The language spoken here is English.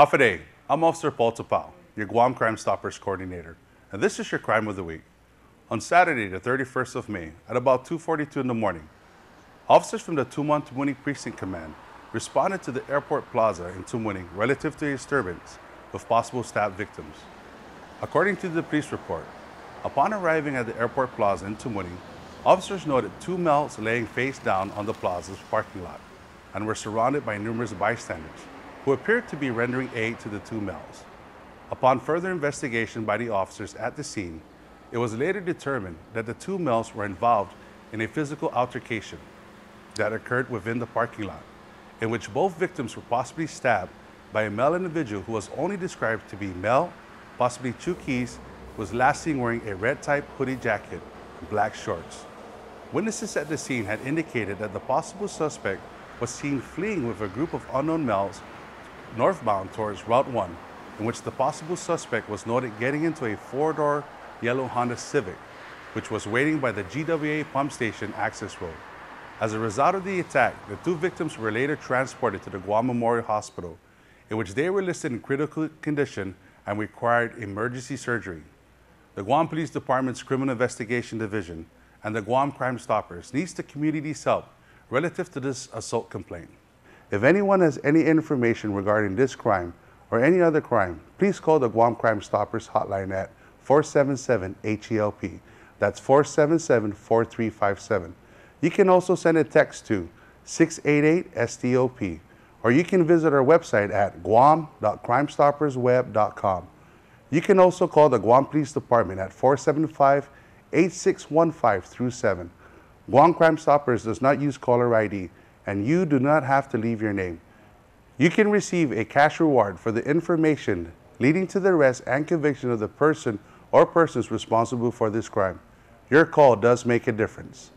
Hafaday, I'm Officer Paul Tapao, your Guam Crime Stoppers Coordinator, and this is your Crime of the Week. On Saturday, the 31st of May, at about 2:42 in the morning, officers from the Tumon Tumuning Precinct Command responded to the airport plaza in Tumuning relative to a disturbance with possible stab victims. According to the police report, upon arriving at the airport plaza in Tumuning, officers noted two males laying face down on the plaza's parking lot and were surrounded by numerous bystanders who appeared to be rendering aid to the two males. Upon further investigation by the officers at the scene, it was later determined that the two males were involved in a physical altercation that occurred within the parking lot, in which both victims were possibly stabbed by a male individual who was only described to be male, possibly Chuukese, was last seen wearing a red type hoodie jacket and black shorts. Witnesses at the scene had indicated that the possible suspect was seen fleeing with a group of unknown males northbound towards Route 1, in which the possible suspect was noted getting into a four-door yellow Honda Civic, which was waiting by the GWA pump station access road. As a result of the attack, the two victims were later transported to the Guam Memorial Hospital, in which they were listed in critical condition and required emergency surgery. The Guam Police Department's Criminal Investigation Division and the Guam Crime Stoppers needs the community's help relative to this assault complaint. If anyone has any information regarding this crime or any other crime, please call the Guam Crime Stoppers hotline at 477-HELP. That's 477-4357. You can also send a text to 688-STOP, or you can visit our website at guam.crimestoppersweb.com. You can also call the Guam Police Department at 475-8615-7. Guam Crime Stoppers does not use caller ID, and you do not have to leave your name. You can receive a cash reward for the information leading to the arrest and conviction of the person or persons responsible for this crime. Your call does make a difference.